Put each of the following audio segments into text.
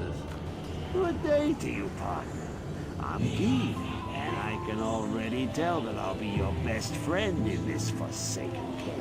Necromasters. Good day to you, partner. I'm Guy, and I can already tell that I'll be your best friend in this forsaken cave.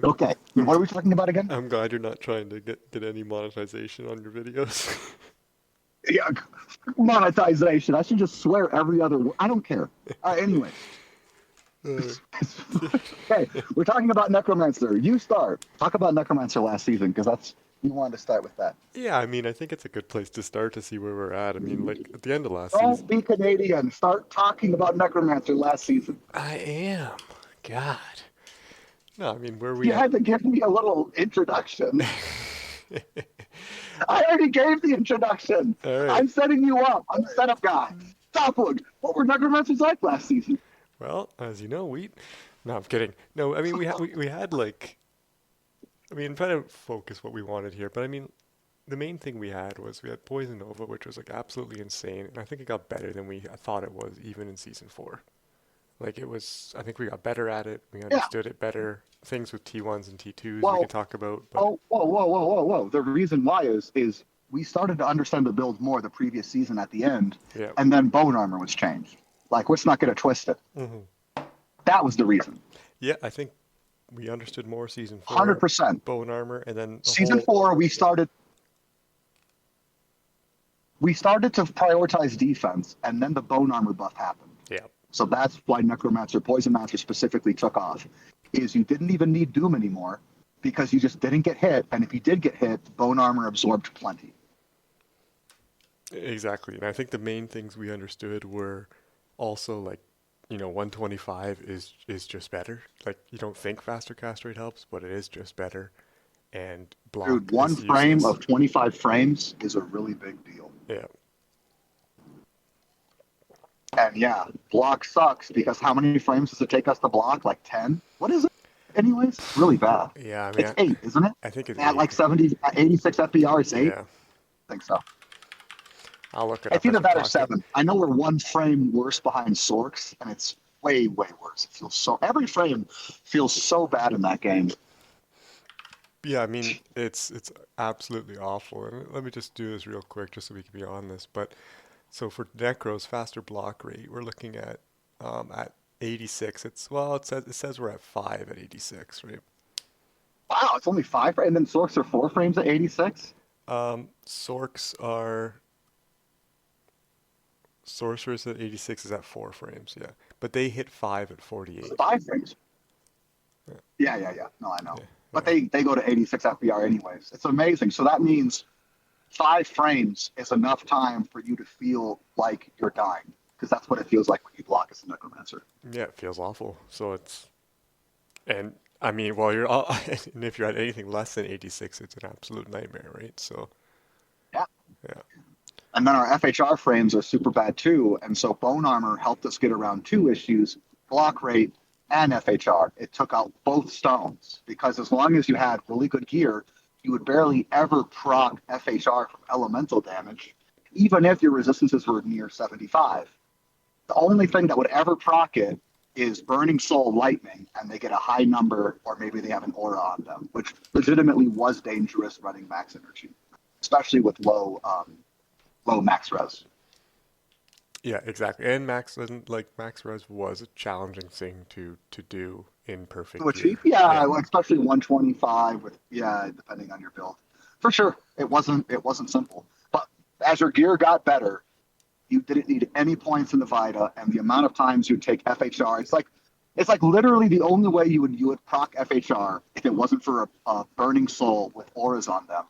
Okay, what are we talking about again? I'm glad you're not trying to get any monetization on your videos. Yeah, monetization. I should just swear every other word. I don't care. Anyway, okay, we're talking about Necromancer. You start. Talk about Necromancer last season because that's you wanted to start with that. Yeah, I mean, I think it's a good place to start to see where we're at. I mean, like at the end of last Don't season. be Canadian. Start talking about Necromancer last season. I am. God. No, I mean, where we You at? had to give me a little introduction. I already gave the introduction. All right. I'm setting you up. I'm the setup guy. Topwood, what were Necromancers like last season? Well, as you know, we. No, I'm kidding. No, I mean, we had like. I mean, I'm trying to focus what we wanted here, but I mean, the main thing we had was we had Poison Nova, which was like absolutely insane, and I think it got better than we thought it was even in season 4. Like it was, I think we got better at it. We Yeah. understood it better. Things with T1s and T2s we Well, can talk about, but oh, whoa. The reason why is we started to understand the build more the previous season at the end, yeah. and then bone armor was changed. Like, let's not get it twisted. hmm That was the reason. Yeah, I think we understood more season 4, 100%. bone armor, and then the Season whole, 4, we started to prioritize defense, and then the bone armor buff happened. yeah. So that's why Necromancer, Poison Mancer specifically took off. Is you didn't even need Doom anymore because you just didn't get hit, and if you did get hit, bone armor absorbed plenty. Exactly. And I think the main things we understood were also like, 125 is just better. Like you don't think faster cast rate helps, but it is just better. And block Dude, one is frame useless. of 25 frames is a really big deal. Yeah. And yeah, block sucks because how many frames does it take us to block? Like 10? What is it? Anyways, really bad. Yeah, I mean, It's 8, isn't it? I think it's At 8. like 70, 86 FPR, it's 8? Yeah. I think so. I'll look it It's up as either we're that or talking. 7. I know we're one frame worse behind Sorks, and it's way, way worse. It feels so. Every frame feels so bad in that game. Yeah, I mean, it's absolutely awful. And let me just do this real quick just so we can be on this. But so for Necro's faster block rate, we're looking at 86. It says we're at 5 at 86, right? Wow, it's only 5, and then Sorks are 4 frames at 86? Sorks are Sorceress at 86 is at 4 frames, yeah. But they hit 5 at 48. 5 frames. Yeah. Yeah. No, I know. Yeah. But Yeah. they go to 86 FPR anyways. It's amazing. So that means 5 frames is enough time for you to feel like you're dying. Because that's what it feels like when you block as a Necromancer. Yeah, it feels awful. So and I mean, and if you're at anything less than 86, it's an absolute nightmare, right? So, Yeah. yeah. And then our FHR frames are super bad too. And so Bone Armor helped us get around 2 issues, block rate and FHR. It took out both stones because as long as you had really good gear, you would barely ever proc FHR from elemental damage, even if your resistances were near 75. The only thing that would ever proc it is Burning Soul Lightning, and they get a high number, or maybe they have an aura on them, which legitimately was dangerous running max energy, especially with low max res. Yeah, exactly. And max res was a challenging thing to do in perfect To achieve, gear. yeah, especially 125 with depending on your build, for sure. It wasn't simple, but as your gear got better, you didn't need any points in the Vita, and the amount of times you'd take FHR, it's like literally the only way you would proc FHR if it wasn't for a Burning Soul with auras on them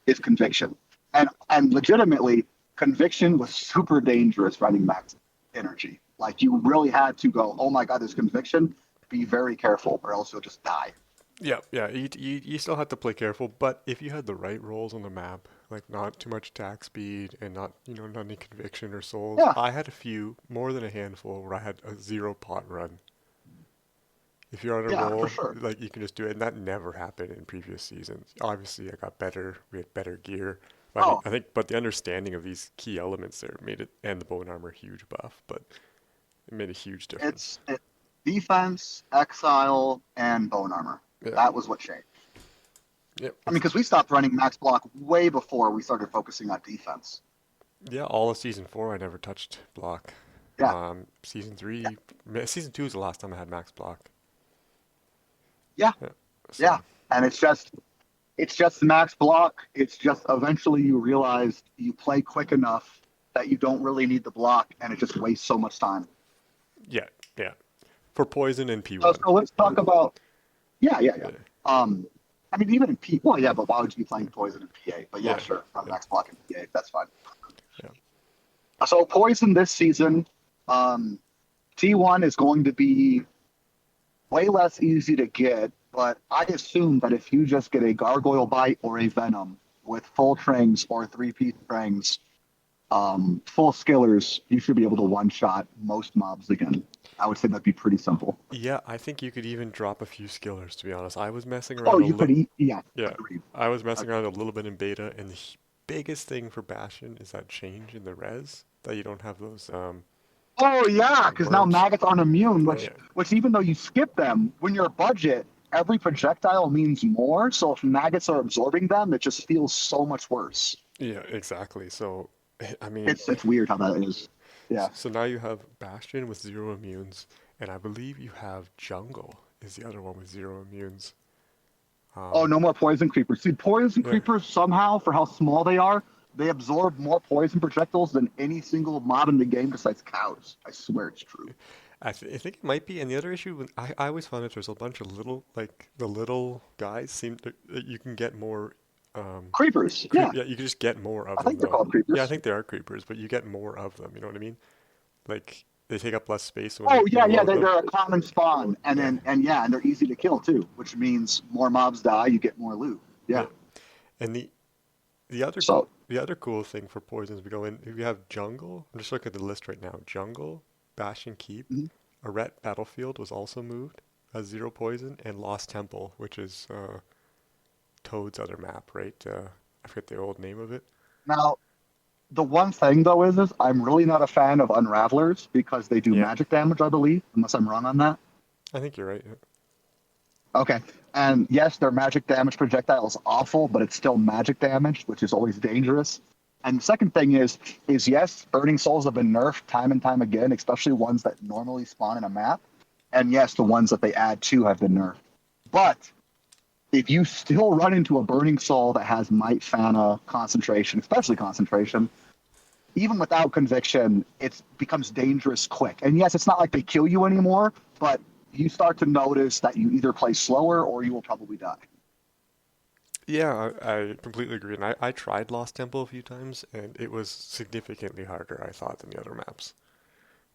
is Conviction, and legitimately Conviction was super dangerous running max energy. Like you really had to go, oh my god, there's Conviction. Be very careful, or else you'll just die. Yeah, yeah. You still have to play careful, but if you had the right rolls on the map, like not too much attack speed and not not any conviction or souls, Yeah, I had a few, more than a handful, where I had a 0 pot run. If you're on a yeah, for roll, sure. like you can just do it, and that never happened in previous seasons. Obviously, I got better. We had better gear. Oh, But the understanding of these key elements there made it, and the bone armor, huge buff. But it made a huge difference. it's defense, exile, and bone armor. Yeah, That was what changed. yep. I mean, because we stopped running max block way before we started focusing on defense. Yeah, all of season 4, I never touched block. Yeah, Season 3, season 2 is the last time I had max block. yeah, Yeah, yeah. so And it's just max block. It's just eventually you realize you play quick enough that you don't really need the block, and it just wastes so much time. yeah, yeah. For poison and So, P1. so let's talk about yeah, yeah, yeah. Yeah, I mean, even in P, well, yeah, but why would you be playing poison in PA? But yeah, yeah, sure, from yeah, max block in PA, that's fine. yeah. So poison this season, T1 is going to be way less easy to get, but I assume that if you just get a gargoyle bite or a venom with full trings or 3-piece trings, full skillers, you should be able to one-shot most mobs again. I would say that'd be pretty simple. Yeah, I think you could even drop a few skillers, to be honest. I was messing Oh, around a you could little. eat, yeah, Yeah, agreed. I was messing around a little bit in beta, and the biggest thing for Bastion is that change in the res, that you don't have those Oh yeah, because now worms. maggots aren't immune, Yeah, which yeah, which even though you skip them, when you're a budget, every projectile means more. So if maggots are absorbing them, it just feels so much worse. yeah, exactly. So, I mean, It's weird how that is. Yeah. so now you have Bastion with 0 immunes, and I believe you have Jungle is the other one with 0 immunes. Oh, Um, no more poison creepers. See, poison yeah, creepers somehow, for how small they are, they absorb more poison projectiles than any single mob in the game besides cows. I swear it's true. I think it might be. And the other issue, I always found that there's a bunch of little, like the little guys seem to, that you can get more. Um, Creepers, yeah. Yeah, you can just get more of I them think they're though. called Yeah, I creepers. think they are creepers, but you get more of them. You know what I mean? Like they take up less space when Oh you yeah, yeah, load them. they're a common spawn, and Yeah, and they're easy to kill too, which means more mobs die, you get more loot. yeah. Yeah. And the other So the other cool thing for poisons we go in, if you have jungle, I'm just looking at the list right now. Jungle, Bastion Keep, mhm. Arret Battlefield was also moved as 0 poison, and Lost Temple, which is Toad's other map, right? I forget the old name of it. now the one thing though is I'm really not a fan of unravelers because they do Yeah, magic damage, I believe, unless I'm wrong on that. I think you're right. Yeah. Okay. And yes, their magic damage projectile is awful, but it's still magic damage, which is always dangerous. And the second thing is yes, burning souls have been nerfed time and time again, especially ones that normally spawn in a map. And yes, the ones that they add to have been nerfed. But if you still run into a burning soul that has might fana concentration, especially concentration, even without conviction, it becomes dangerous quick. And yes, it's not like they kill you anymore, but you start to notice that you either play slower or you will probably die. Yeah, I completely agree. And I tried Lost Temple a few times, and it was significantly harder, I thought, than the other maps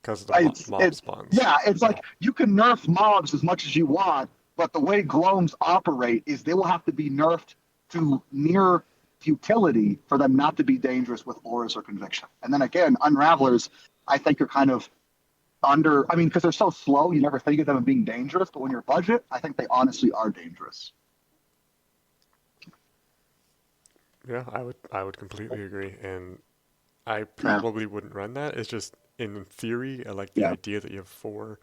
because of the It's mob it spawns. yeah, it's Yeah, like you can nerf mobs as much as you want, but the way gloams operate is they will have to be nerfed to near futility for them not to be dangerous with auras or conviction. And then again, unravelers, I think are kind of under. I mean, because they're so slow, you never think of them as being dangerous. But when you're budget, I think they honestly are dangerous. yeah, I would completely agree, and I Yeah, probably wouldn't run that. It's just in theory, I like the yeah, idea that you have 4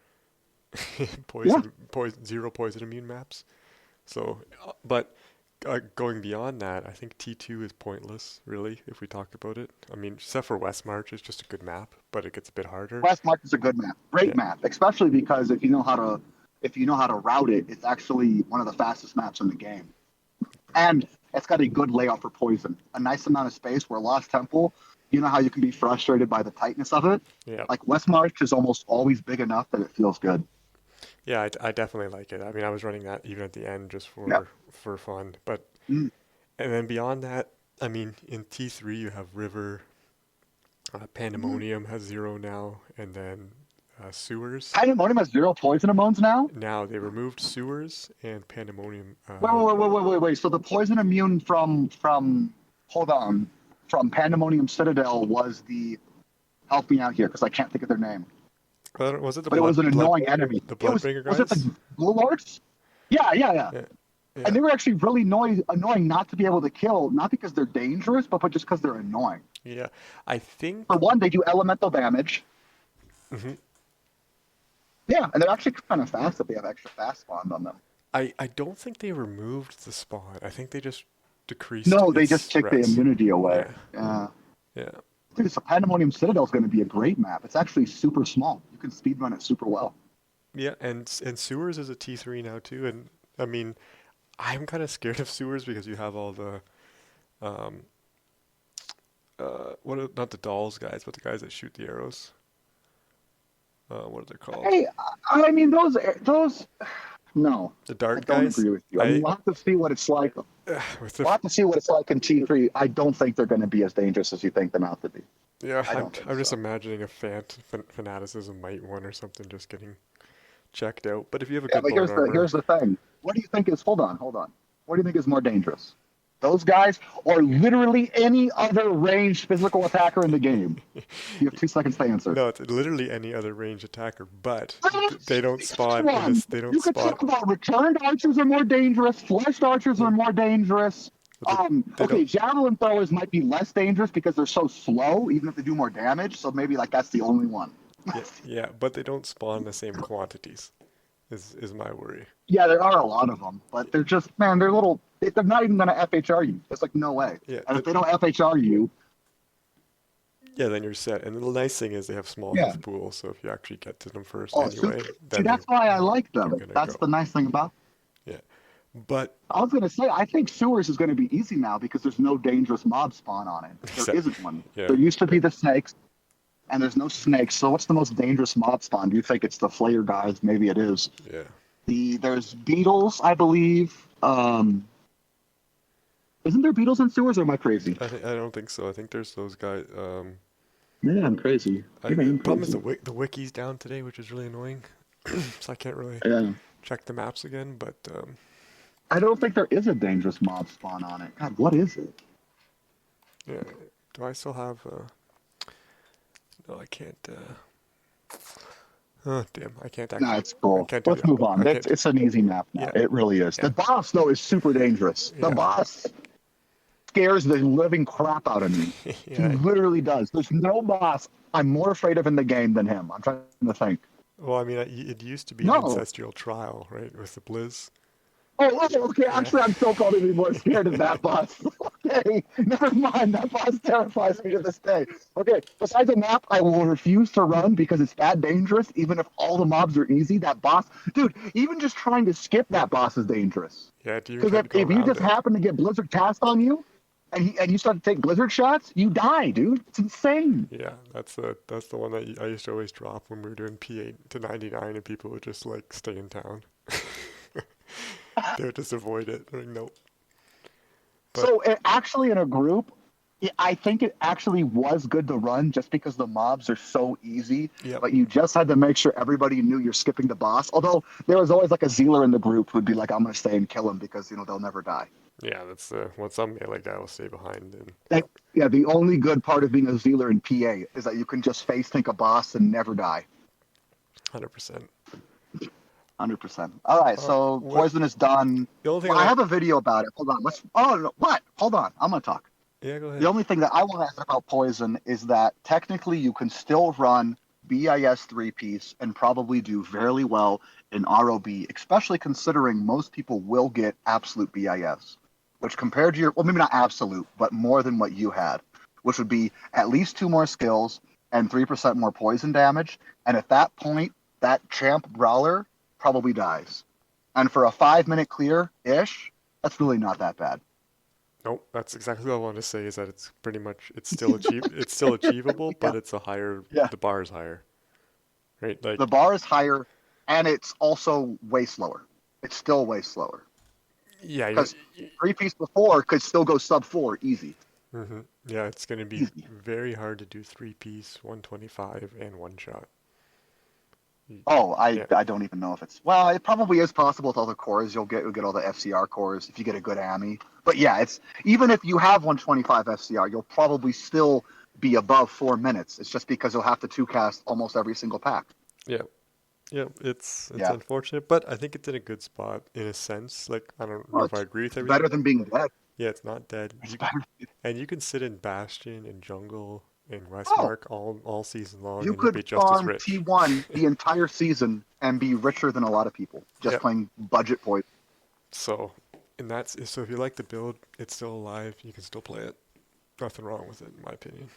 yeah. poison 0 poison immune maps. So, but going beyond that, I think T2 is pointless, really, if we talk about it. I mean, except for West March, it's just a good map, but it gets a bit harder. West Mark is a good map, Yeah, great map, especially because if you know how to route it, it's actually one of the fastest maps in the game. And it's got a good layout for poison. A nice amount of space where Lost Temple, you know how you can be frustrated by the tightness of it? yeah, Like West March is almost always big enough that it feels good. yeah. I definitely like it. I mean, I was running that even at the end just Yeah. for fun. But Mm, and then beyond that, I mean, in T3 you have River, mhm. Pandemonium has 0 now, and then sewers. Pandemonium has 0 poison immunes now? Now they removed sewers and pandemonium. Wait. So the poison immune from hold on, from Pandemonium Citadel was the help me out here because I can't think of their name. Was it the But it was an blood, annoying enemy. the It was Bloodbringer was it guys? the Blue Lords? Yeah. Yeah, And yeah, they were actually really annoying not to be able to kill, not because they're dangerous, but just because they're annoying. yeah. I think. For one, they do elemental damage. Hmm. Yeah, and they're actually kind of fast if they have extra fast spawn on them. I don't think they removed the spawn. I think they just decreased No, they just its take the res. immunity away. Yeah, Yeah. yeah, Dude, so Pandemonium Citadel is going to be a great map. It's actually super small. You can speedrun it super well. yeah. And sewers is a T3 now too. And I mean, I'm kind of scared of sewers because you have all the um not the dolls guys, but the guys that shoot the arrows. What are they called? Hey, I mean those. No, The I dart don't guys. agree with you. I mean, I we'll have to see what it's like. with the We'll have to see what it's like in T3. I don't think they're going to be as dangerous as you think them out to be. yeah, I don't think I'm just so. imagining a fanaticism might one or something just getting checked out. But if you have a Yeah, good but bone armor, here's the thing. What do you think is? Hold on. What do you think is more dangerous? Those guys or literally any other ranged physical attacker in the game? You have 2 seconds to answer. no, it's literally any other ranged attacker, but they don't Which spawn in one? this. They don't You could spawn. talk about returned archers are more dangerous, fleshed archers Yeah, are more dangerous. but they Okay, don't. javelin throwers might be less dangerous because they're so slow, even if they do more damage. So maybe like that's the only one. Yeah, yeah, but they don't spawn the same quantities. Is my worry. Yeah, there are a lot of them, but they're just man, they're little. They're not even gonna FHR you. It's like no way. Yeah, And if they don't FHR you, yeah, then you're set. And the nice thing is they have small yeah. health pools, so if you actually get to them first Oh, anyway, see, then that's why I like they're them. gonna That's go. the nice thing about. Yeah, but I was gonna say, I think sewers is gonna be easy now because there's no dangerous mob spawn on it. There except isn't one. yeah, There used to be the snakes, and there's no snakes. So what's the most dangerous mob spawn? Do you think it's the Flayer guys? Maybe it is. yeah. There's beetles, I believe. Isn't there beetles in sewers, or am I crazy? I don't think so. I think there's those guys. Yeah, I'm crazy. Maybe The I'm problem is crazy. the wiki's down today, which is really annoying. So I can't really Yeah. check the maps again. But I don't think there is a dangerous mob spawn on it. God, what is it? yeah, do I still have? No, I can't. Oh damn, I can't No, actually. it's I cool. can't do Let's the. move on. I can't. It's an easy map now. Yeah, It really is. yeah, The boss, though, is super dangerous. The yeah, boss scares the living crap out of me. He yeah. literally does. There's no boss I'm more afraid of in the game than him. I'm trying to think. Well, I mean, it used to be an No. ancestral trial, right, with the Blizz. Okay. Yeah, Actually, I'm still probably more scared of that boss. Okay, never mind. That boss terrifies me to this day. Okay, besides the map, I will refuse to run because it's that dangerous. Even if all the mobs are easy, that boss, dude. Even just trying to skip that boss is dangerous. yeah. Do you Because try to go if you around just it? happen to get Blizzard cast on you, and you start to take Blizzard shots, you die, dude. It's insane. Yeah, that's the one that I used to always drop when we were doing P8 to 99, and people would just like stay in town. They would just avoid it. Like, nope. But So actually, in a group, I think it actually was good to run just because the mobs are so easy. yep. But you just had to make sure everybody knew you're skipping the boss. Although there was always like a Zealer in the group who'd be like, "I'm gonna stay and kill him because they'll never die." Yeah, that's what some melee guy will stay behind. And Yeah, the only good part of being a Zealer in PA is that you can just face tank a boss and never die. 100%. 100%. All right, so What poison is done. the only thing Well, I I want? have a video about it. Hold on. Oh, no, what? Hold on. I'm gonna talk. Yeah, go The ahead. only thing that I want to ask about poison is that technically you can still run BIS 3-piece and probably do fairly well in ROB, especially considering most people will get absolute BIS, which compared to well, maybe not absolute, but more than what you had, which would be at least 2 more skills and 3% more poison damage. And at that point, that champ brawler probably dies. And for a 5-minute clear-ish, that's really not that bad. Nope, that's exactly what I wanted to say. Is that it's pretty much it's still achievable, Yeah, but it's a higher yeah. the bar is higher, right? Like The bar is higher, and it's also way slower. It's still way slower. yeah, Because 3-piece before could still go sub 4 easy. yeah, it's gonna be Easy. very hard to do 3-piece, 125, and one shot. Oh, Yeah, I don't even know if it's well. It probably is possible with all the cores. You'll get all the FCR cores if you get a good AMI. But yeah, it's even if you have 125 FCR, you'll probably still be above 4 minutes. It's just because you'll have to two cast almost every single pack. yeah, yeah. It's Yeah. unfortunate, but I think it's in a good spot in a sense. Like I don't know Well, if I agree with it's better everything. than being dead. Yeah, it's not dead. It's better. And you can sit in Bastion and Jungle in Oh, Westmark all season long, you and you'll could be just as farm rich. T1 the entire season and be richer than a lot of people just Yep. playing budget points. So, and so if you like the build, it's still alive. You can still play it. Nothing wrong with it, in my opinion.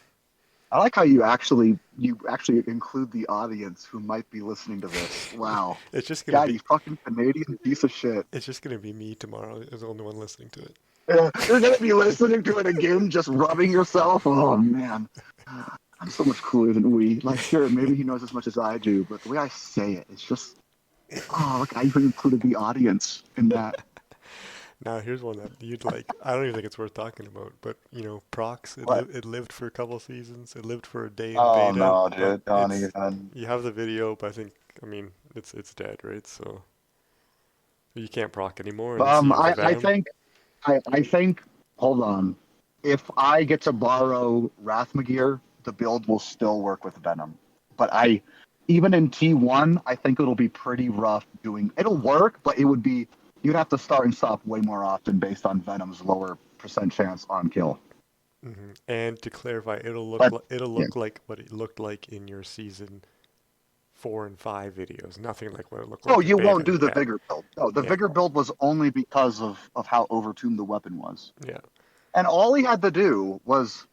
I like how you actually include the audience who might be listening to this. Wow. It's just gonna God, you be fucking Canadian piece of shit. it's just gonna be me tomorrow as the only one listening to it. You're gonna be listening to it again, just rubbing yourself. Oh man, I'm so much cooler than we. Like, sure, maybe he knows as much as I do, but the way I say it, it's just, oh, look, I even included the audience in that. Now here's one that you'd like. I don't even think it's worth talking about, but Prox. What? It lived for a couple seasons. It lived for a day in Oh beta, no, but dude, don't even. you have the video, but I mean, it's dead, right? So you can't proc anymore unless you use a I Venom. think, I think. Hold on. If I get to borrow Rathmagear, the build will still work with Venom. But even in T1, I think it'll be pretty rough doing. It'll work, but you'd have to start and stop way more often based on Venom's lower percent chance on kill. And to clarify, But it'll yeah. look like what it looked like in your season 4 and 5 videos. Nothing like what it looked Oh, like in you won't beta. do the Yeah, Vigor build. No, the yeah, Vigor build was only because of how overtuned the weapon was. yeah. And all he had to do was,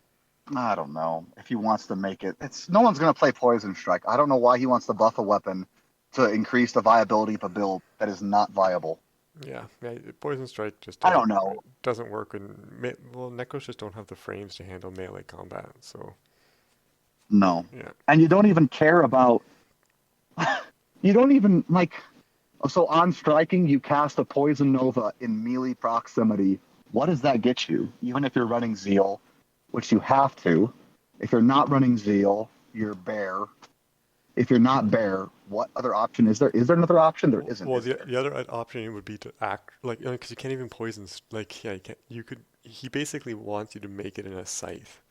I don't know, if he wants to make it. It's no one's gonna play Poison Strike. I don't know why he wants to buff a weapon to increase the viability of a build that is not viable. Yeah, yeah, Poison Strike just I don't know. doesn't work well, Necros just don't have the frames to handle melee combat. So No. yeah, And you don't even care about you don't even like so on striking you cast a poison nova in melee proximity. What does that get you? Even if you're running Zeal, which you have to. If you're not running Zeal, you're Bear. If you're not Bear, what other option is there? Is there another option? There isn't, well is the there? the other option would be to act like because you can't even like yeah you can't you could he basically wants you to make it in a scythe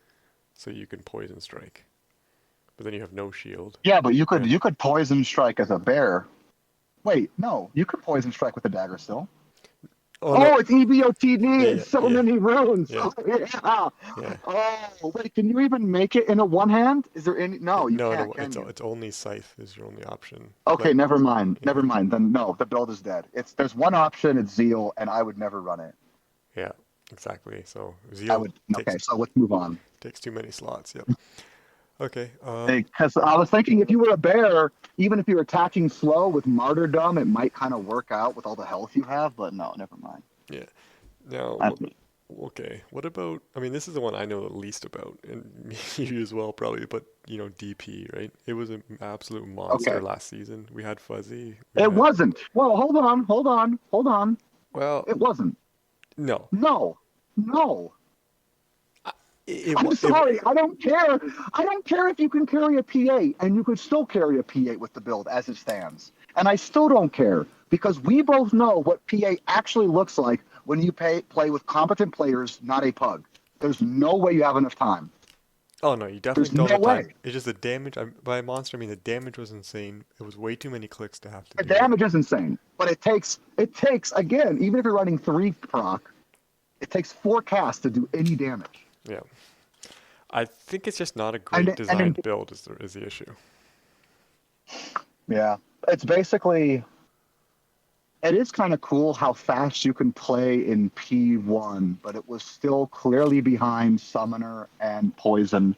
so you can Poison Strike, but then you have no shield. Yeah, but And you could poison strike as a bear. Wait, no, you could poison strike with a dagger still. oh no, Oh, it's EBOTD. yeah, yeah, It's so yeah, many runes. yeah, Oh, yeah. yeah. Oh, wait, can you even make it in a one hand? Is there any? No, you No, can't, no, can you? it's only scythe is your only option. Okay, Like never mind. yeah, Never mind. Then no, the build is dead. There's one option. It's Zeal, and I would never run it. yeah, exactly. So I Zeal would. Okay, so let's move on. takes too many slots. Yep. Okay. Because I was thinking, if you were a bear, even if you're attacking slow with martyrdom, it might kind of work out with all the health you have. But no, never mind. Yeah. Now, I, okay. What about? I mean, this is the one I know the least about, and you as well probably. But DP, right? It was an absolute monster okay, last season. We had Fuzzy. We it had wasn't. Well, hold on. well, It wasn't. no. No, no. I'm It sorry. I don't care. I don't care if you can carry a P8, and you could still carry a P8 with the build as it stands. And I still don't care because we both know what P8 actually looks like when you play with competent players, not a pug. There's no way you have enough time. Oh no, you definitely There's don't no have time. way. It's just the damage. By monster, I mean the damage was insane. It was way too many clicks to have to The do it. damage is insane, but it takes again, even if you're running 3 proc, it takes 4 casts to do any damage. Yeah. I think it's just not a And great designed build is the issue. yeah, it's basically. It is kind of cool how fast you can play in P1, but it was still clearly behind Summoner and Poison.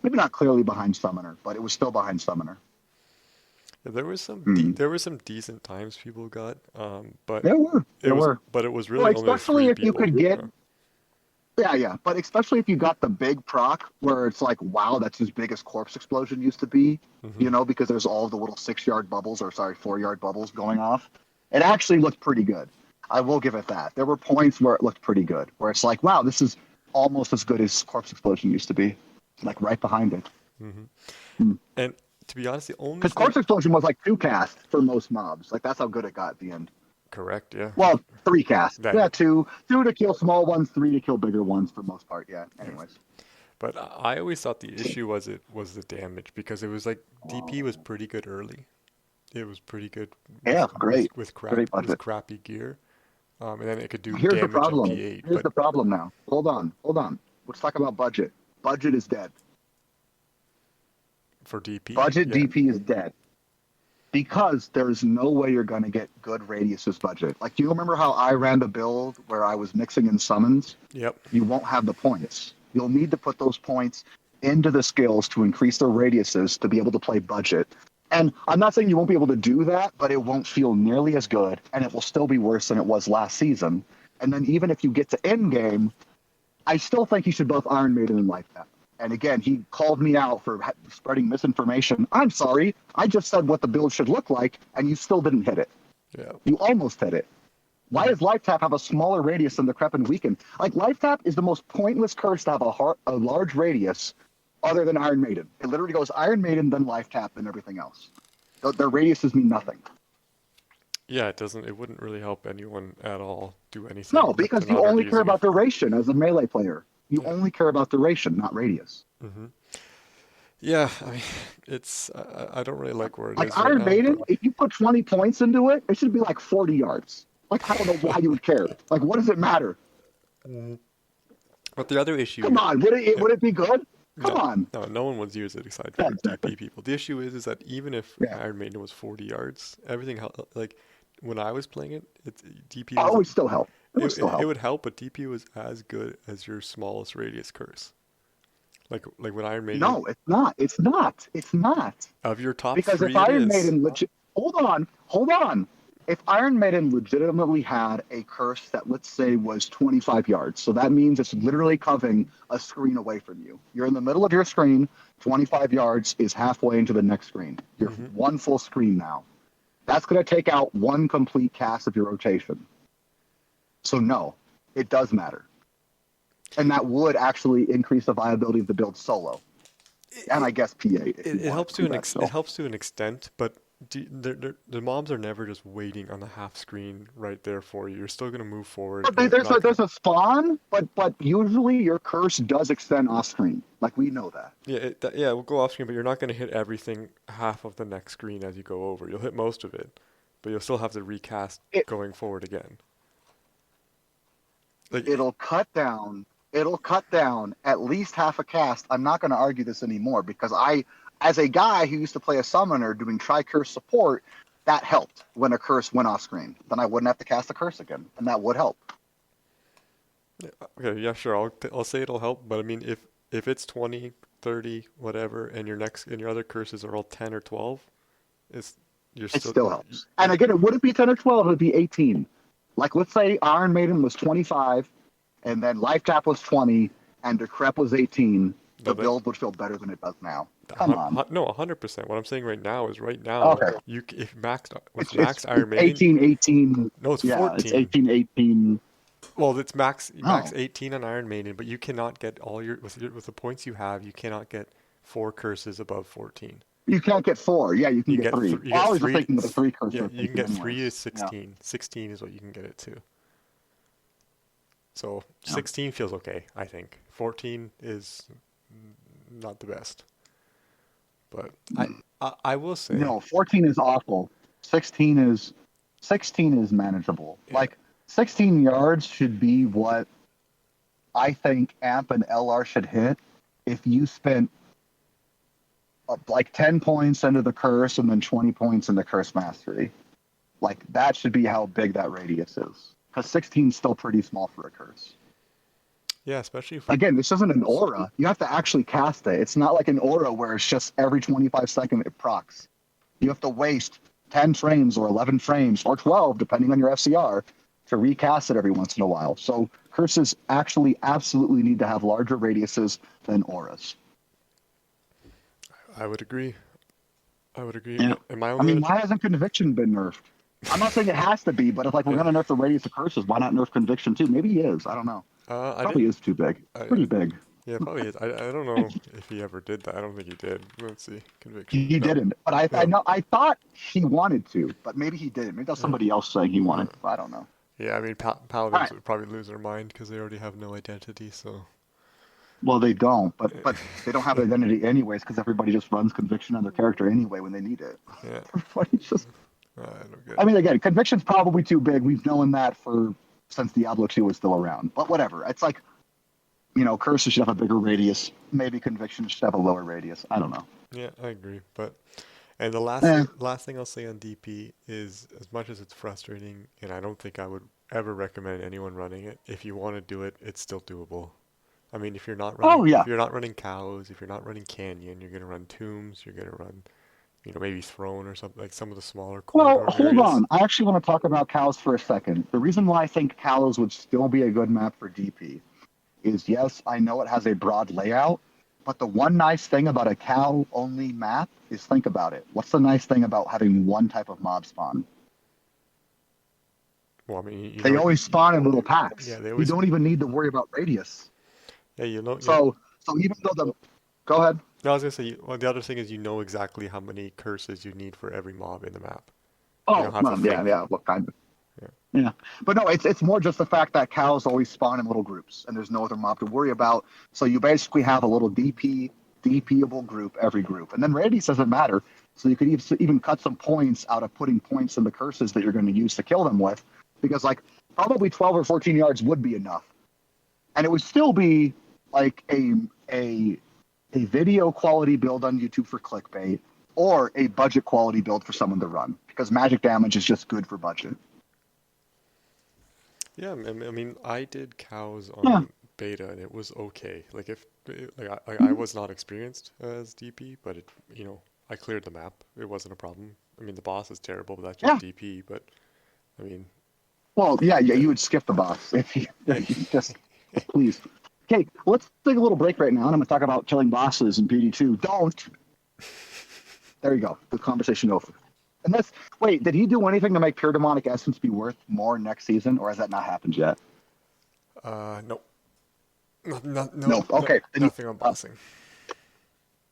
Maybe not clearly behind Summoner, but it was still behind Summoner. Yeah, Mm. there were some decent times people got, but There were. There were. it was Well, really only especially three if you people. could get. Yeah, yeah. But especially if you got the big proc where it's like, wow, that's as big as Corpse Explosion used to be, Hmm. because there's all the little 6-yard bubbles, or sorry, 4-yard bubbles going off. It actually looked pretty good. I will give it that. There were points where it looked pretty good, where it's like, wow, this is almost as good as Corpse Explosion used to be, like right behind it. Hmm. Mm. And to be honest, the only Because thing... Corpse Explosion was like 2 cast for most mobs. Like that's how good it got at the end. Correct, yeah. Well, 3 cast. That- Yeah, two to kill small ones, 3 to kill bigger ones for the most part. Yeah. Anyways. But I always thought the issue was the damage, because it was like DP was pretty good early. It was pretty good Yeah, great. with Great budget. crappy gear. And then it could do Here's the damage at problem. P8. Here's But the problem now. Hold on. Let's talk about budget. Budget is dead. for DP, Budget yeah. DP is dead. Because there's no way you're going to get good radiuses budget. Like, do you remember how I ran the build where I was mixing in summons? Yep. You won't have the points. You'll need to put those points into the skills to increase their radiuses to be able to play budget. And I'm not saying you won't be able to do that, but it won't feel nearly as good, and it will still be worse than it was last season. And then even if you get to endgame, I still think you should both Iron Maiden and Life Tap. And again, he called me out for spreading misinformation. I'm sorry. I just said what the build should look like, and you still didn't hit it. Yeah. You almost hit it. Why does Life Tap have a smaller radius than Decrep and Weaken? Like, Life Tap is the most pointless curse to have a large radius other than Iron Maiden. It literally goes Iron Maiden, then Life Tap, and everything else. Their radiuses mean nothing. Yeah, it wouldn't really help anyone at all do anything. No, because you only care about duration as a melee player. You only care about duration, not radius. Mm-hmm. Yeah, I mean, it's I don't really like where it is. Like right Iron now, Maiden, but- if you put 20 points into it, it should be like 40 yards. Like, I don't know why you would care. Like, what does it matter? But the other issue... Come on, would it be good? Come on. No one would use it aside Yeah, from exactly. DP people. The issue is that even if Yeah. Iron Maiden was 40 yards, everything like when I was playing it, DP Oh, it would was, still help. It would still help. it would help, but DP was as good as your smallest radius curse. Like when Iron Maiden... No, it's not. It's not. It's not. Of your top Because three, if Iron it is. Maiden hold on. If Iron Maiden legitimately had a curse that, let's say, was 25 yards, so that means it's literally covering a screen away from you. You're in the middle of your screen, 25 yards is halfway into the next screen. You're one full screen now. That's going to take out one complete cast of your rotation. So no, it does matter. And that would actually increase the viability of the build solo. And I guess P8. It helps to an extent, but the mobs are never just waiting on the half screen right there for you. You're still going to move forward. But there's a spawn, but usually your curse does extend off screen. Like, we know that. Yeah, we'll go off screen, but you're not going to hit everything half of the next screen as you go over. You'll hit most of it, but you'll still have to recast going forward again. Like, It'll cut down at least half a cast. I'm not going to argue this anymore because as a guy who used to play a summoner doing tri-curse support, that helped when a curse went off screen. Then I wouldn't have to cast a curse again, and that would help. okay, yeah, sure. I'll say it'll help, but I mean, if it's 20, 30, whatever, and your other curses are all 10 or 12, it still helps. And again, it wouldn't be 10 or 12; it would be 18. Like, let's say Iron Maiden was 25, and then Life Tap was 20, and Decrep was 18. The build would feel better than it does now. Come on. No, 100%. What I'm saying right now, Okay. if max It's Iron Maiden... 18. No, it's 14. Yeah, it's 18. Well, it's max No. 18 on Iron Maiden, but you cannot get with the points you have, you cannot get 4 curses above 14. You can't get 4. Yeah, you can get 3. I was just thinking of the 3 curse. Yeah, you can get 3 anyways. is 16. Yeah. 16 is what you can get it to. So 16 feels okay, I think. 14 is not the best. But I will say... No, 14 is awful. 16 is manageable. Yeah. Like, 16 yards should be what I think AMP and LR should hit if you spent like 10 points into the curse and then 20 points in the curse mastery. Like, that should be how big that radius is. Because 16 is still pretty small for a curse. Yeah, especially if... Again, this isn't an aura. You have to actually cast it. It's not like an aura where it's just every 25 seconds it procs. You have to waste 10 frames or 11 frames or 12, depending on your FCR, to recast it every once in a while. So curses actually absolutely need to have larger radiuses than auras. I would agree. Yeah. Am I mean, why hasn't Conviction been nerfed? I'm not saying it has to be, but if like we're going to nerf the radius of curses, why not nerf Conviction too? Maybe he is. I don't know. Probably is too big. Pretty big. Yeah, probably is. I don't know if he ever did that. I don't think he did. Let's see. Conviction. He No. didn't, but I No. know I thought he wanted to, but maybe he didn't. Maybe that's Yeah. somebody else saying he wanted to. I don't know. Yeah, I mean, All paladins right. would probably lose their mind because they already have no identity. So. Well, they don't, but they don't have identity anyways because everybody just runs conviction on their character anyway when they need it. Yeah. Everybody just. I don't get I it. mean, again, conviction's probably too big. We've known that for since Diablo 2 was still around. But whatever. It's like, curses should have a bigger radius. Maybe conviction should have a lower radius. I don't know. Yeah, I agree. But and the last Eh. thing I'll say on DP is, as much as it's frustrating, and I don't think I would ever recommend anyone running it. If you want to do it, it's still doable. I mean, Oh if yeah. you're not running cows, if you're not running canyon, you're gonna run tombs. You're gonna run, maybe throne or something like some of the smaller Well, corridor hold areas. on. I actually want to talk about cows for a second. The reason why I think cows would still be a good map for DP is yes, I know it has a broad layout, but the one nice thing about a cow only map is think about it. What's the nice thing about having one type of mob spawn? Well, I mean, They always spawn in little yeah, packs. they You always, don't even need to worry about radius. yeah, So even though the go ahead. No, I was gonna say, well, the other thing is you know exactly how many curses you need for every mob in the map. You don't Oh, have to well, yeah, think. yeah. What kind of? Yeah. Yeah, but no, it's more just the fact that cows always spawn in little groups, and there's no other mob to worry about. So you basically have a little DPable group every group, and then radius doesn't matter. So you could even cut some points out of putting points in the curses that you're going to use to kill them with, because like probably 12 or 14 yards would be enough, and it would still be like a video quality build on YouTube for clickbait, or a budget quality build for someone to run, because magic damage is just good for budget. Yeah, I mean, I did cows Yeah. on beta and it was okay. I was not experienced as DP, but I cleared the map. It wasn't a problem. I mean, the boss is terrible, but that's just Yeah. DP. But I mean, Well, yeah, yeah, you would skip the boss if you, yeah, if you just please. Okay, let's take a little break right now, and I'm going to talk about killing bosses in PD2. Don't. There you go. The conversation over. Unless, wait, did he do anything to make Pure Demonic Essence be worth more next season, or has that not happened yet? no, no, No. Okay. nothing on bossing.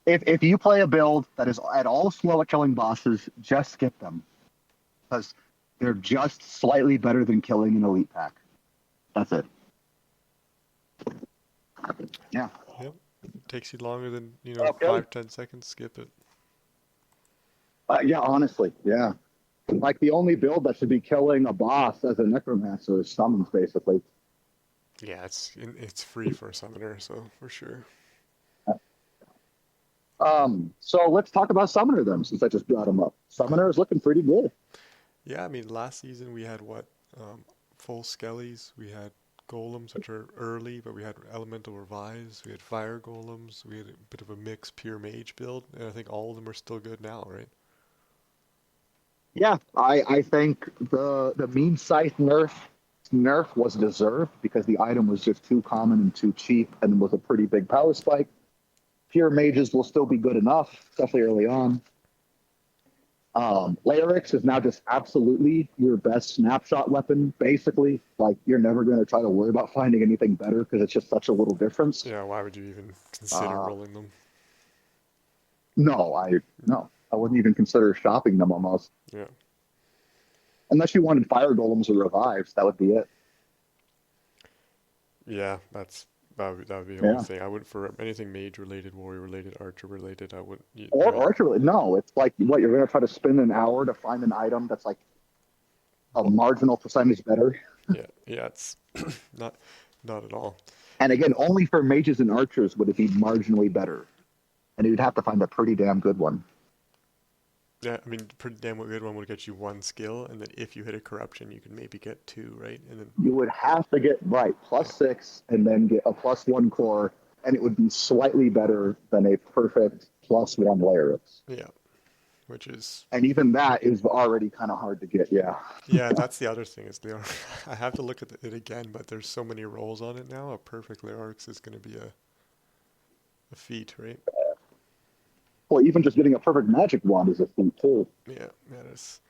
If you play a build that is at all slow at killing bosses, just skip them, because they're just slightly better than killing an elite pack. That's it. Yeah. Yep, takes you longer than Okay. 5-10 seconds. Skip it. Yeah, honestly, yeah. Like the only build that should be killing a boss as a necromancer is summons, basically. Yeah, it's free for a summoner, so for sure. So let's talk about Summoner then, since I just brought him up. Summoner is looking pretty good. Yeah, I mean, last season we had what? Full skellies. We had golems, which are early, but we had elemental revives. We had fire golems. We had a bit of a mixed pure mage build, and I think all of them are still good now, right? Yeah, I think the meme scythe nerf was deserved because the item was just too common and too cheap and was a pretty big power spike. Pure mages will still be good enough, especially early on. Larix is now just absolutely your best snapshot weapon, basically. Like, you're never going to try to worry about finding anything better because it's just such a little difference. Yeah, why would you even consider rolling them? No, I wouldn't even consider shopping them almost. Yeah. Unless you wanted fire golems or revives, that would be it. Yeah, that would be the Yeah. only thing. I wouldn't for anything mage related, warrior related, archer related. I wouldn't. Or archer, no, it's like what you're going to try to spend an hour to find an item that's like a marginal percentage better. Yeah, it's not at all. And again, only for mages and archers would it be marginally better. And you'd have to find a pretty damn good one. Yeah, I mean, pretty damn good one would get you 1 skill, and then if you hit a corruption, you could maybe get 2, right? And then You would have to get right +6 and then get a +1 core, and it would be slightly better than a perfect +1 Larix. yeah, which is And even that is already kind of hard to get. Yeah. yeah, that's the other thing is I have to look at it again, but there's so many rolls on it now. A perfect Larix is going to be a feat, right? Well, even just getting a perfect magic wand is a feat too. Yeah, that is.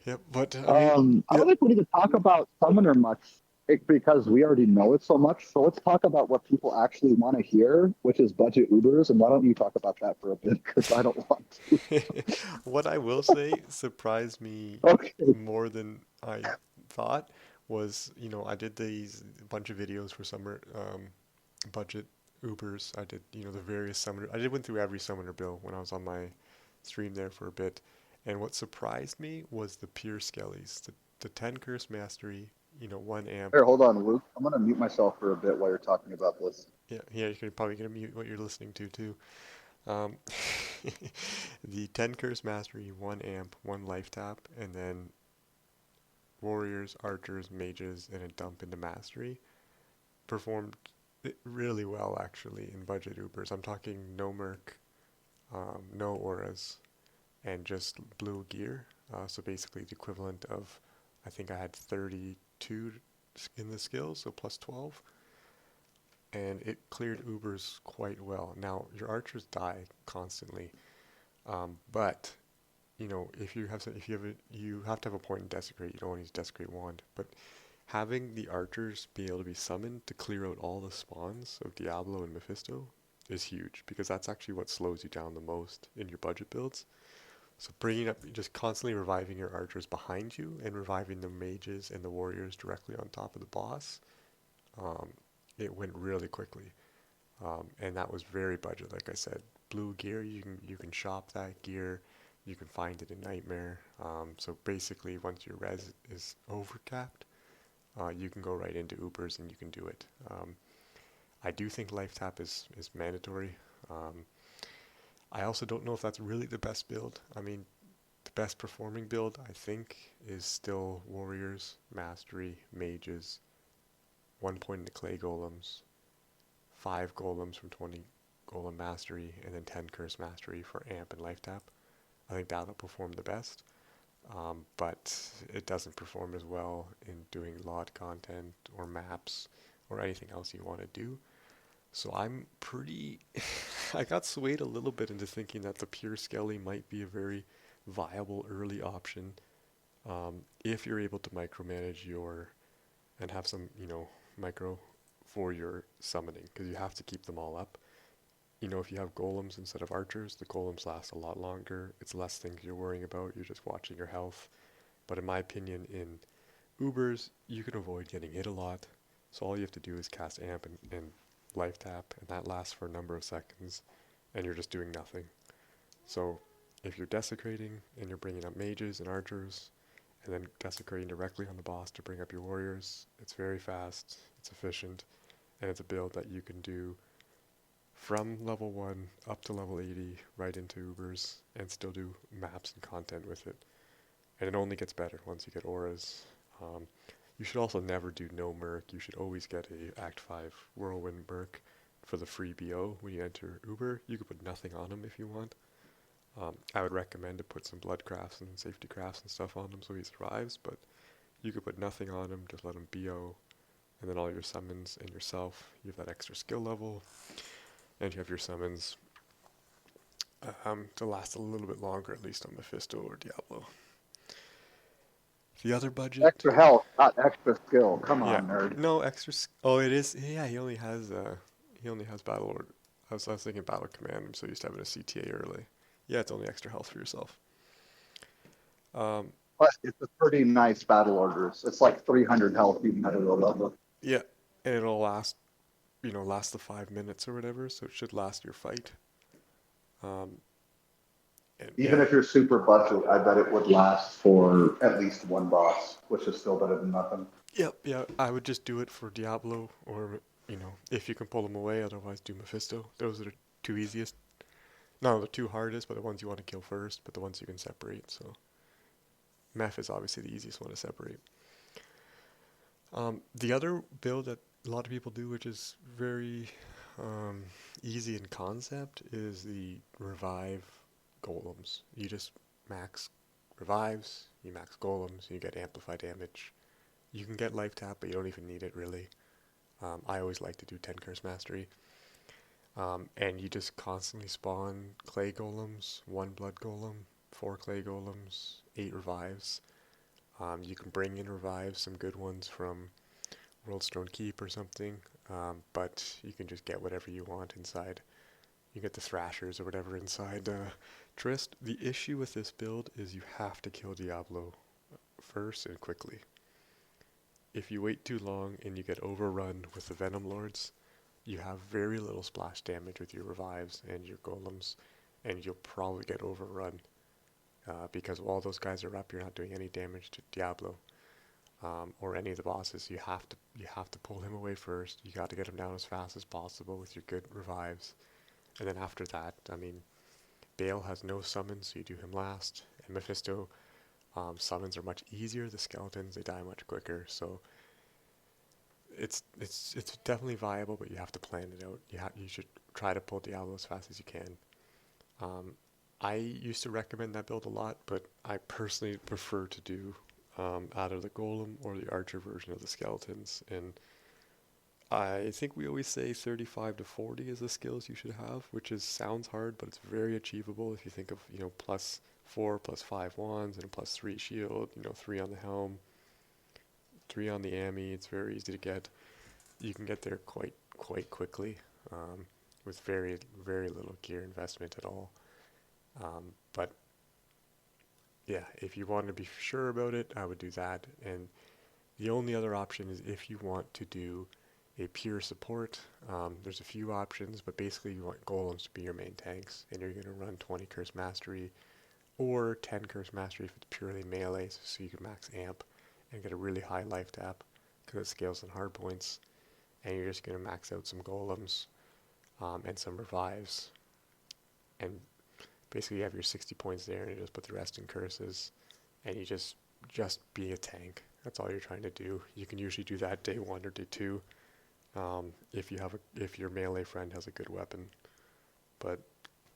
Yep, but I don't think we need to talk about Summoner much because we already know it so much. So let's talk about what people actually want to hear, which is budget Ubers. And why don't you talk about that for a bit? Because I don't want to. What I will say surprised me Okay. more than I thought was, I did these bunch of videos for summer budget Ubers. I did, the various summoner. I did went through every summoner bill when I was on my stream there for a bit. And what surprised me was the pure skellies, the 10 curse mastery, 1 amp. Here, hold on, Luke. I'm going to mute myself for a bit while you're talking about this. Yeah, yeah, you're probably gonna mute what you're listening to too. Um, the 10 curse mastery, 1 amp, 1 life tap, and then warriors, archers, mages, and a dump into mastery performed really well actually in budget Ubers. I'm talking no merc, no auras, and just blue gear. So basically the equivalent of, I think I had 32 in the skills, so plus 12, and it cleared Ubers quite well. Now your archers die constantly, but you have to have a point in desecrate. You don't want to use desecrate wand, but having the archers be able to be summoned to clear out all the spawns of Diablo and Mephisto is huge, because that's actually what slows you down the most in your budget builds. So bringing up, just constantly reviving your archers behind you and reviving the mages and the warriors directly on top of the boss, um, it went really quickly, and that was very budget. Like I said, blue gear, you can shop that gear, you can find it in Nightmare. So basically, once your res is overcapped, you can go right into Ubers and you can do it. I do think life tap is mandatory. Um, I also don't know if that's really the best build. I mean, the best performing build, I think, is still Warriors, Mastery, Mages, 1 point into Clay Golems, 5 Golems from 20 Golem Mastery, and then 10 Curse Mastery for Amp and Life Tap. I think that'll perform the best, but it doesn't perform as well in doing LOD content or maps or anything else you want to do. So I'm pretty... I got swayed a little bit into thinking that the pure Skelly might be a very viable early option, if you're able to micromanage and have some, micro for your summoning, because you have to keep them all up. If you have golems instead of archers, the golems last a lot longer. It's less things you're worrying about. You're just watching your health. But in my opinion, in Ubers, you can avoid getting hit a lot. So all you have to do is cast Amp and Life Tap, and that lasts for a number of seconds, and you're just doing nothing. So if you're desecrating and you're bringing up mages and archers, and then desecrating directly on the boss to bring up your warriors, it's very fast, it's efficient, and it's a build that you can do from level 1 up to level 80 right into Ubers and still do maps and content with it. And it only gets better once you get auras. You should also never do no merc. You should always get a Act 5 Whirlwind merc for the free BO when you enter Uber. You could put nothing on him if you want. I would recommend to put some blood crafts and safety crafts and stuff on him so he survives, but you could put nothing on him, just let him BO, and then all your summons and yourself, you have that extra skill level, and you have your summons to last a little bit longer, at least on Mephisto or Diablo. The other budget... Extra health, not extra skill. Come Yeah, on, nerd. no extra... Oh, it is... Yeah, he only has Battle Order. I was thinking Battle Command. I'm so used to having a CTA early. Yeah, it's only extra health for yourself. But it's a pretty nice battle orders. It's like 300 health even at a low level. Yeah, and it'll last the 5 minutes or whatever, so it should last your fight. Even if you're super budget, I bet it would last for at least one boss, which is still better than nothing. Yep, yeah, I would just do it for Diablo, or, if you can pull them away, otherwise do Mephisto. Those are the two easiest. Not the two hardest, but the ones you want to kill first, but the ones you can separate, so... Meph is obviously the easiest one to separate. The other build that a lot of people do, which is very easy in concept, is the revive golems. You just max revives, you max golems, you get amplified damage. You can get life tap, but you don't even need it really. I always like to do 10 curse mastery. And you just constantly spawn clay golems, 1 blood golem, 4 clay golems, 8 revives. You can bring in revives, some good ones from Worldstone Keep or something, but you can just get whatever you want inside. You get the Thrashers or whatever inside Trist. The issue with this build is you have to kill Diablo first and quickly. If you wait too long and you get overrun with the Venom Lords, you have very little splash damage with your revives and your golems, and you'll probably get overrun. Because while those guys are up, you're not doing any damage to Diablo or any of the bosses. You have to pull him away first. You got to get him down as fast as possible with your good revives, and then after that, I mean, Bale has no summons, so you do him last. And Mephisto summons are much easier. The skeletons, they die much quicker. So it's definitely viable, but you have to plan it out. You should try to pull Diablo as fast as you can. I used to recommend that build a lot, but I personally prefer to do either the Golem or the Archer version of the skeletons. And I think we always say 35 to 40 is the skills you should have, which sounds hard, but it's very achievable if you think of, +4, +5 wands, and a +3 shield, 3 on the helm, 3 on the Ami. It's very easy to get. You can get there quite quickly with very, very little gear investment at all. But yeah, if you want to be sure about it, I would do that. And the only other option is if you want to do a pure support. There's a few options, but basically you want golems to be your main tanks, and you're going to run 20 Curse Mastery or 10 Curse Mastery if it's purely melee, so you can max amp and get a really high life tap because it scales on hard points. And you're just going to max out some golems and some revives, and basically you have your 60 points there, and you just put the rest in curses, and you just be a tank. That's all you're trying to do. You can usually do that day 1 or day 2 if your melee friend has a good weapon. But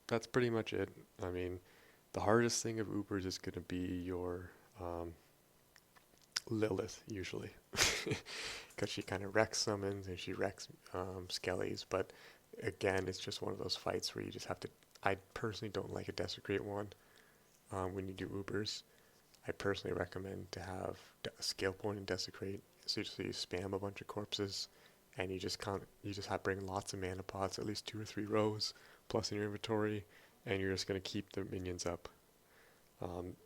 that's pretty much it. I mean, the hardest thing of Ubers is going to be your Lilith, usually. Because she kind of wrecks summons and she wrecks skellies. But again, it's just one of those fights where you just have to... I personally don't like a Desecrate one when you do Ubers. I personally recommend to have a skill point in Desecrate, so you spam a bunch of corpses, and you just have bring lots of mana pots, at least 2 or 3 rows, plus in your inventory, and you're just going to keep the minions up.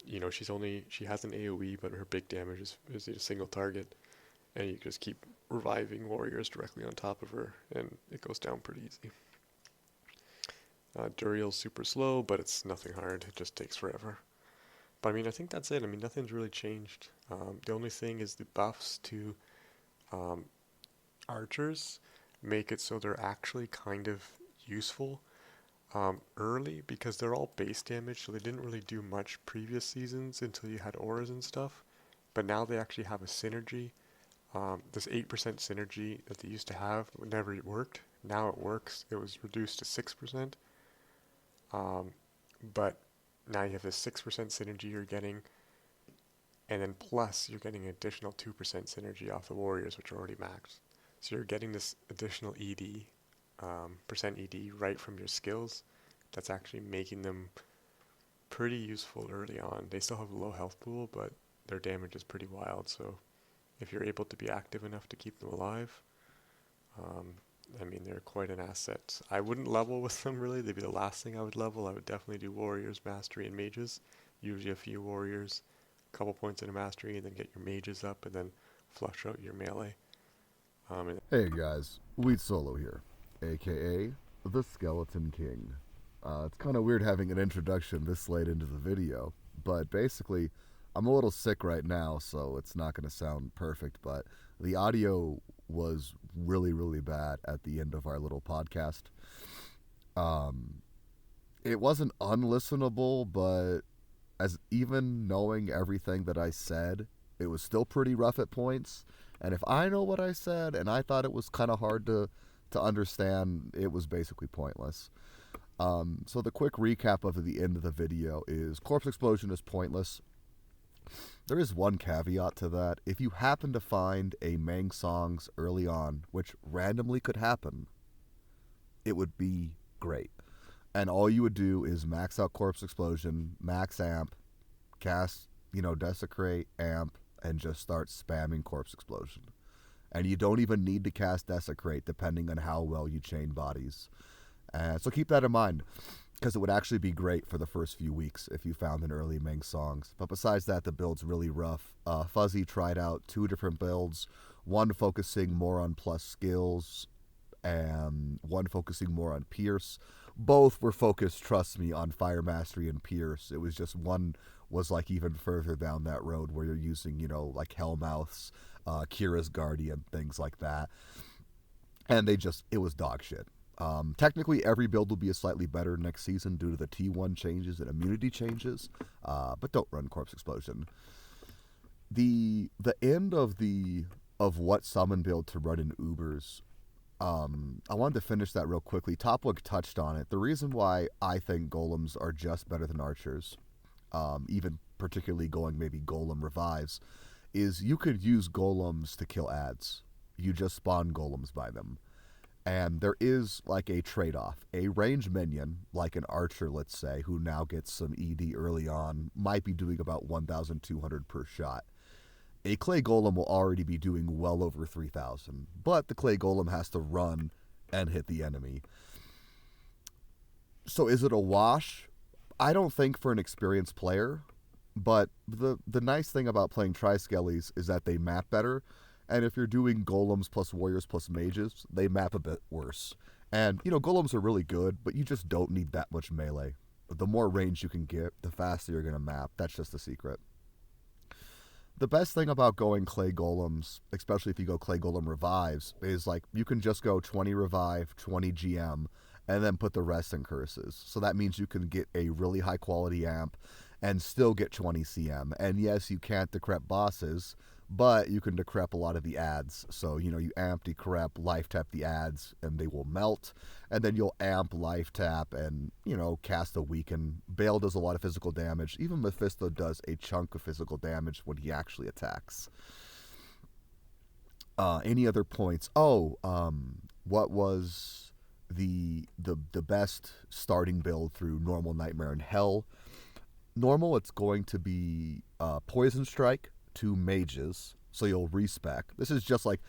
She has an AoE, but her big damage is a single target, and you just keep reviving warriors directly on top of her, and it goes down pretty easy. Duriel's super slow, but it's nothing hard. It just takes forever. But I mean, I think that's it. I mean, nothing's really changed. The only thing is the buffs to archers make it so they're actually kind of useful early, because they're all base damage, so they didn't really do much previous seasons until you had auras and stuff. But now they actually have a synergy. This 8% synergy that they used to have never worked. Now it works. It was reduced to 6%. But now you have this 6% synergy you're getting, and then plus you're getting an additional 2% synergy off the warriors, which are already maxed. So you're getting this additional ED, percent ED right from your skills. That's actually making them pretty useful early on. They still have a low health pool, but their damage is pretty wild. So if you're able to be active enough to keep them alive, I mean, they're quite an asset. I wouldn't level with them, really. They'd be the last thing I would level. I would definitely do warriors, mastery, and mages. Usually a few warriors, a couple points in a mastery, and then get your mages up, and then flush out your melee. Hey guys, Wheat Solo here, aka the Skeleton King. It's kind of weird having an introduction this late into the video, but basically, I'm a little sick right now, so it's not going to sound perfect, but the audio was really, really bad at the end of our little podcast. It wasn't unlistenable, but as even knowing everything that I said, it was still pretty rough at points. And if I know what I said and I thought it was kind of hard to understand, it was basically pointless. So the quick recap of the end of the video is Corpse Explosion is pointless. There is one caveat to that. If you happen to find a Mang Songs early on, which randomly could happen, it would be great. And all you would do is max out Corpse Explosion, max amp, cast, Desecrate, amp, and just start spamming Corpse Explosion. And you don't even need to cast Desecrate, depending on how well you chain bodies. So keep that in mind, because it would actually be great for the first few weeks if you found an early Ming songs. But besides that, the build's really rough. Fuzzy tried out 2 different builds, one focusing more on plus skills, and one focusing more on Pierce. Both were focused, trust me, on Fire Mastery and Pierce. It was just one was like even further down that road where you're using, like Hellmouths, Kira's Guardian, things like that. And it was dog shit. Technically, every build will be a slightly better next season due to the T1 changes and immunity changes, but don't run Corpse Explosion. The end of what summon build to run in Ubers, I wanted to finish that real quickly. Topwood touched on it. The reason why I think golems are just better than archers, even particularly going maybe golem revives, is you could use golems to kill ads. You just spawn golems by them. And there is like a trade-off. A ranged minion, like an archer, let's say, who now gets some ED early on, might be doing about 1,200 per shot. A clay golem will already be doing well over 3,000, but the clay golem has to run and hit the enemy. So is it a wash? I don't think for an experienced player, but the nice thing about playing Triskellies is that they map better. And if you're doing golems plus warriors plus mages, they map a bit worse. And, golems are really good, but you just don't need that much melee. The more range you can get, the faster you're going to map. That's just the secret. The best thing about going clay golems, especially if you go clay golem revives, is like you can just go 20 revive, 20 GM, and then put the rest in curses. So that means you can get a really high quality amp and still get 20 CM. And yes, you can't decrep bosses, but you can decrep a lot of the ads. So, you amp, decrep, life tap the ads, and they will melt. And then you'll amp, life tap, and, cast a weaken. Bale does a lot of physical damage. Even Mephisto does a chunk of physical damage when he actually attacks. Any other points? What was the best starting build through normal, nightmare, and hell? Normal, it's going to be Poison Strike, 2 mages, so you'll respec. This is just like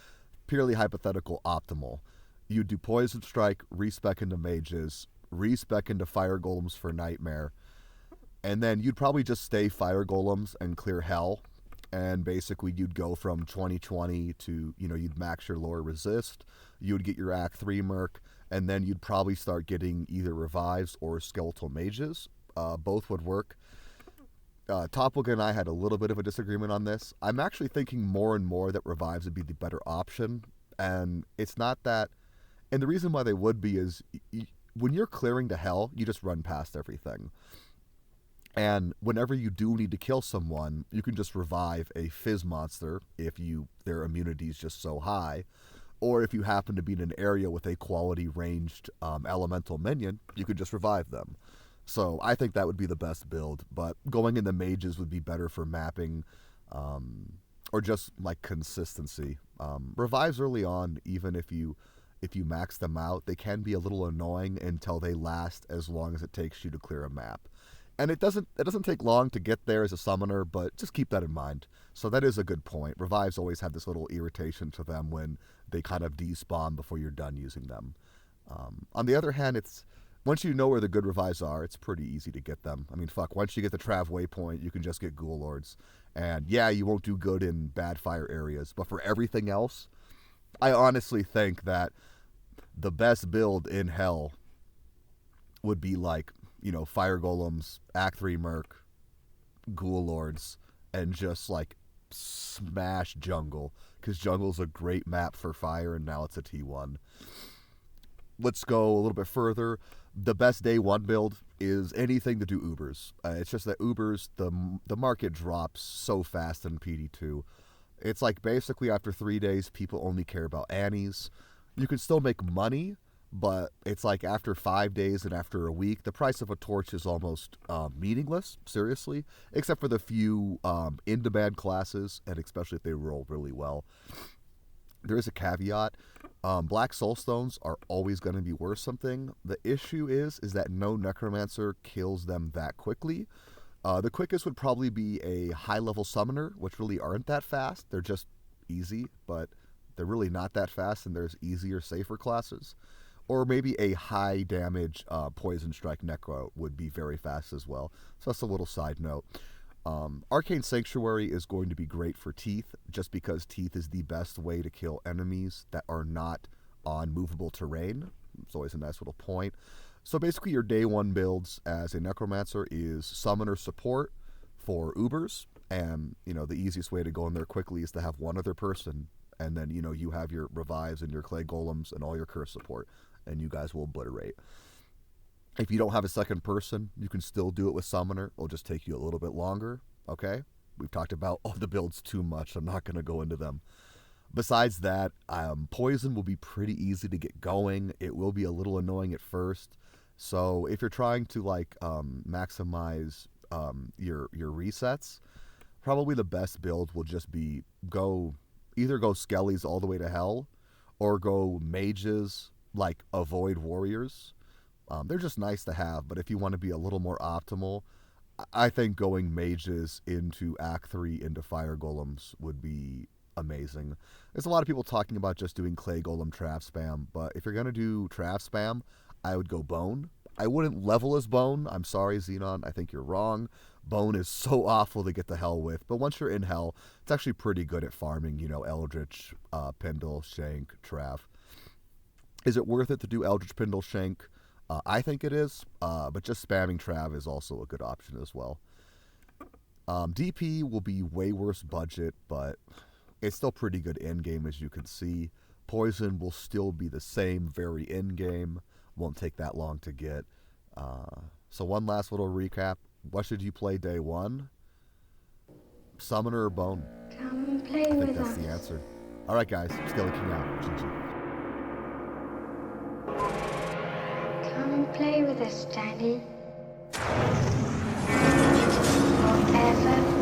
purely hypothetical optimal. You do Poison Strike, respec into mages, respec into Fire Golems for Nightmare, and then you'd probably just stay Fire Golems and clear Hell, and basically you'd go from 2020 to, you'd max your lower resist, you'd get your Act 3 Merc, and then you'd probably start getting either Revives or Skeletal Mages. Both would work. Topwood and I had a little bit of a disagreement on this. I'm actually thinking more and more that revives would be the better option, and it's not that. And the reason why they would be is when you're clearing to hell, you just run past everything. And whenever you do need to kill someone, you can just revive a fizz monster if their immunity is just so high, or if you happen to be in an area with a quality ranged elemental minion, you could just revive them. So I think that would be the best build, but going into mages would be better for mapping, or just like consistency. Revives early on, even if you max them out, they can be a little annoying until they last as long as it takes you to clear a map. And it doesn't take long to get there as a summoner, but just keep that in mind. So that is a good point. Revives always have this little irritation to them when they kind of despawn before you're done using them. On the other hand, once you know where the good revives are, it's pretty easy to get them. I mean, once you get the Trav Waypoint, you can just get Ghoul Lords. And yeah, you won't do good in bad fire areas, but for everything else, I honestly think that the best build in Hell would be like, Fire Golems, Act 3 Merc, Ghoul Lords, and just like smash Jungle, because Jungle's a great map for fire, and now it's a T1. Let's go a little bit further. The best day 1 build is anything to do Ubers. It's just that Ubers, the market drops so fast in PD2. It's like basically after 3 days, people only care about Annies. You can still make money, but it's like after 5 days and after a week, the price of a torch is almost meaningless, seriously, except for the few in-demand classes, and especially if they roll really well. There is a caveat. Black Soulstones are always going to be worth something. The issue is that no Necromancer kills them that quickly. The quickest would probably be a high-level Summoner, which really aren't that fast. They're just easy, but They're really not that fast, and there's easier, safer classes. Or maybe a high damage Poison Strike Necro would be very fast as well. So that's a little side note. Arcane Sanctuary is going to be great for Teeth, just because Teeth is the best way to kill enemies that are not on movable terrain. It's always a nice little point. So basically your day one builds as a Necromancer is Summoner Support for Ubers, and the easiest way to go in there quickly is to have one other person, and then you have your Revives and your Clay Golems and all your Curse support, and you guys will obliterate. If you don't have a second person, you can still do it with Summoner. It'll just take you a little bit longer, okay? We've talked about all the builds too much. I'm not going to go into them. Besides that, Poison will be pretty easy to get going. It will be a little annoying at first. So if you're trying to maximize your resets, probably the best build will just be either go Skellies all the way to hell, or go Mages, avoid Warriors. They're just nice to have, but if you want to be a little more optimal, I think going Mages into Act 3 into Fire Golems would be amazing. There's a lot of people talking about just doing Clay Golem Trap Spam, but if you're going to do Trap Spam, I would go Bone. I wouldn't level as Bone. I'm sorry, Xenon. I think you're wrong. Bone is so awful to get the hell with, but once you're in hell, it's actually pretty good at farming, Eldritch, Pendle, Shank, Trav. Is it worth it to do Eldritch, Pendle, Shank? I think it is, but just spamming Trav is also a good option as well. DP will be way worse budget, but it's still pretty good in-game, as you can see. Poison will still be the same, very in-game. Won't take that long to get. So one last little recap. What should you play day one? Summoner or Bone? Come play I think with that's us. the answer. All right, guys. Skelly King out. GG. Come play with us, Daddy. Forever